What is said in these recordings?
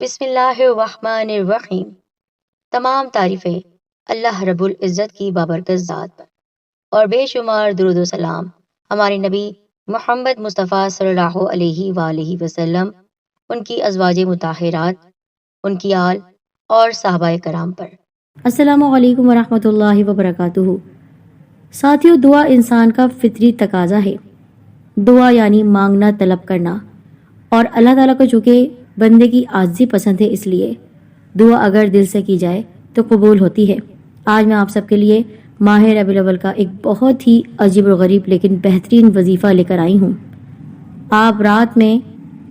بسم اللہ الرحمن الرحیم۔ تمام تعریفیں اللہ رب العزت کی بابرکت ذات پر اور بے شمار درود و سلام ہمارے نبی محمد مصطفیٰ صلی اللہ علیہ وآلہ وسلم، ان کی ازواج مطہرات، ان کی آل اور صحابہ کرام پر۔ السلام علیکم ورحمۃ اللہ وبرکاتہ۔ ساتھیو، دعا انسان کا فطری تقاضا ہے۔ دعا یعنی مانگنا، طلب کرنا، اور اللہ تعالیٰ کو چونکہ بندے کی عاجزی پسند ہے، اس لیے دعا اگر دل سے کی جائے تو قبول ہوتی ہے۔ آج میں آپ سب کے لیے ماہ ربیع الاول کا ایک بہت ہی عجیب و غریب لیکن بہترین وظیفہ لے کر آئی ہوں۔ آپ رات میں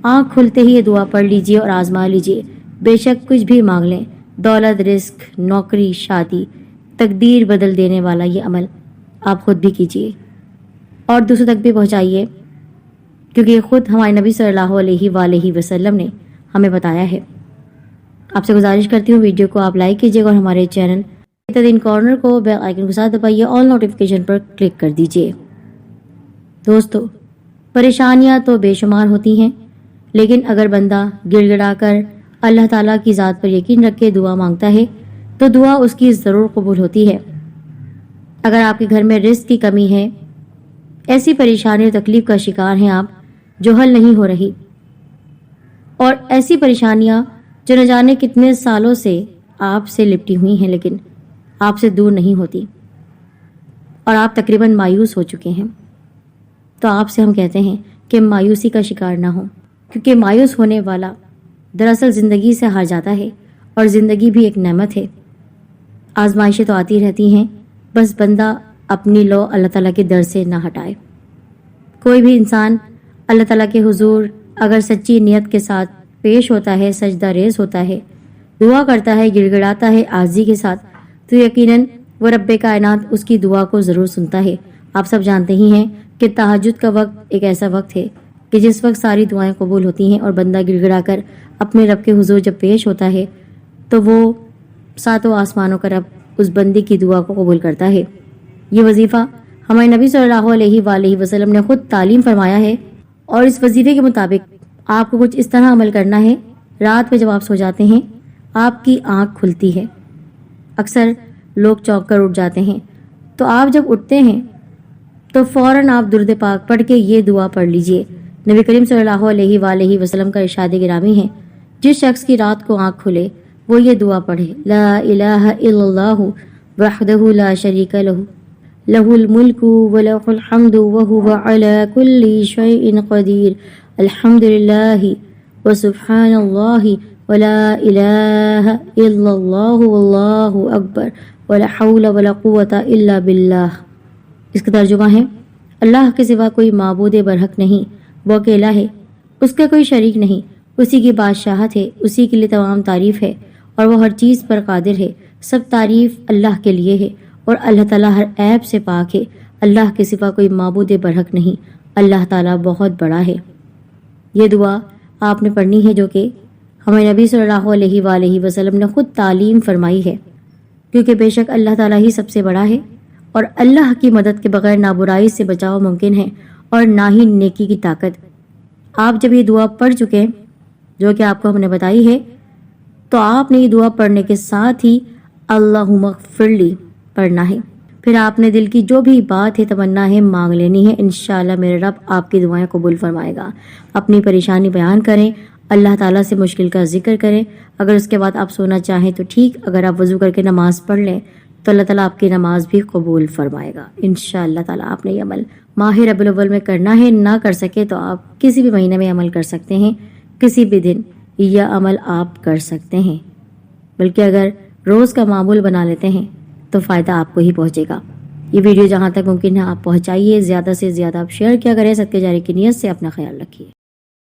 آنکھ کھلتے ہی یہ دعا پڑھ لیجئے اور آزما لیجئے۔ بے شک کچھ بھی مانگ لیں، دولت، رزق، نوکری، شادی، تقدیر بدل دینے والا یہ عمل آپ خود بھی کیجئے اور دوسروں تک بھی پہنچائیے، کیونکہ خود ہمارے نبی صلی اللہ علیہ وآلہ وسلم نے ہمیں بتایا ہے۔ آپ سے گزارش کرتی ہوں ویڈیو کو آپ لائک کیجئے گا اور ہمارے چینل دن کارنر کو بیل آئیکن کے ساتھ دبائیے، آل نوٹیفیکیشن پر کلک کر دیجئے۔ دوستو، پریشانیاں تو بے شمار ہوتی ہیں، لیکن اگر بندہ گڑ گڑا کر اللہ تعالیٰ کی ذات پر یقین رکھ کے دعا مانگتا ہے تو دعا اس کی ضرور قبول ہوتی ہے۔ اگر آپ کے گھر میں رزق کی کمی ہے، ایسی پریشانی اور تکلیف کا شکار ہیں آپ جو حل نہیں ہو رہی، اور ایسی پریشانیاں جو نہ جانے کتنے سالوں سے آپ سے لپٹی ہوئی ہیں لیکن آپ سے دور نہیں ہوتی، اور آپ تقریباً مایوس ہو چکے ہیں، تو آپ سے ہم کہتے ہیں کہ مایوسی کا شکار نہ ہو، کیونکہ مایوس ہونے والا دراصل زندگی سے ہار جاتا ہے، اور زندگی بھی ایک نعمت ہے۔ آزمائشیں تو آتی رہتی ہیں، بس بندہ اپنی لو اللہ تعالیٰ کے در سے نہ ہٹائے۔ کوئی بھی انسان اللہ تعالیٰ کے حضور اگر سچی نیت کے ساتھ پیش ہوتا ہے، سجدہ ریز ہوتا ہے، دعا کرتا ہے، گڑ گڑاتا ہے عاجزی کے ساتھ، تو یقیناً وہ رب کائنات اس کی دعا کو ضرور سنتا ہے۔ آپ سب جانتے ہی ہیں کہ تہجد کا وقت ایک ایسا وقت ہے کہ جس وقت ساری دعائیں قبول ہوتی ہیں، اور بندہ گڑ گڑا کر اپنے رب کے حضور جب پیش ہوتا ہے تو وہ ساتوں آسمانوں کا رب اس بندے کی دعا کو قبول کرتا ہے۔ یہ وظیفہ ہمارے نبی صلی اللہ علیہ وآلہ وسلم نے خود تعلیم فرمایا ہے، اور اس وظیفے کے مطابق آپ کو کچھ اس طرح عمل کرنا ہے۔ رات میں جب آپ سو جاتے ہیں، آپ کی آنکھ کھلتی ہے، اکثر لوگ چونک کر اٹھ جاتے ہیں، تو آپ جب اٹھتے ہیں تو فوراً آپ درود پاک پڑھ کے یہ دعا پڑھ لیجئے۔ نبی کریم صلی اللہ علیہ وآلہ وسلم کا ارشاد گرامی ہے، جس شخص کی رات کو آنکھ کھلے وہ یہ دعا پڑھے: لا الہ الا اللہ وحدہ لا شریک لہ، لہ الملک ولہ الحمد وہو علی کل شیء قدیر، الحمد للہ وسبحان اللہ ولا الہ الا اللہ واللہ اکبر ولا حول ولا قوة الا باللہ۔ اس کا ترجمہ ہے: اللہ کے سوا کوئی معبود برحق نہیں، وہ اکیلا ہے، اس کا کوئی شریک نہیں، اسی کی بادشاہت ہے، اسی کے لیے تمام تعریف ہے، اور وہ ہر چیز پر قادر ہے۔ سب تعریف اللہ کے لیے ہے، اور اللہ تعالیٰ ہر عیب سے پاک ہے۔ اللہ کے سوا کوئی معبود برحق نہیں، اللہ تعالیٰ بہت بڑا ہے۔ یہ دعا آپ نے پڑھنی ہے، جو کہ ہمارے نبی صلی اللہ علیہ وآلہ وسلم نے خود تعلیم فرمائی ہے، کیونکہ بے شک اللہ تعالیٰ ہی سب سے بڑا ہے، اور اللہ کی مدد کے بغیر نہ برائی سے بچاؤ ممکن ہے اور نہ ہی نیکی کی طاقت۔ آپ جب یہ دعا پڑھ چکے، جو کہ آپ کو ہم نے بتائی ہے، تو آپ نے یہ دعا پڑھنے کے ساتھ ہی اللہم اغفر لی پڑھنا ہے۔ پھر آپ نے دل کی جو بھی بات ہے، تمنا ہے، مانگ لینی ہے۔ انشاءاللہ میرے رب آپ کی دعائیں قبول فرمائے گا۔ اپنی پریشانی بیان کریں، اللہ تعالیٰ سے مشکل کا ذکر کریں۔ اگر اس کے بعد آپ سونا چاہیں تو ٹھیک، اگر آپ وضو کر کے نماز پڑھ لیں تو اللہ تعالیٰ آپ کی نماز بھی قبول فرمائے گا انشاءاللہ تعالیٰ۔ آپ نے یہ عمل ماہ ربیع الاول میں کرنا ہے، نہ کر سکے تو آپ کسی بھی مہینے میں عمل کر سکتے ہیں، کسی بھی دن یہ عمل آپ کر سکتے ہیں، بلکہ اگر روز کا معمول بنا لیتے ہیں تو فائدہ آپ کو ہی پہنچے گا۔ یہ ویڈیو جہاں تک ممکن ہے آپ پہنچائیے، زیادہ سے زیادہ آپ شیئر کیا کریں، صدقے جاری کی نیت سے۔ اپنا خیال رکھیے۔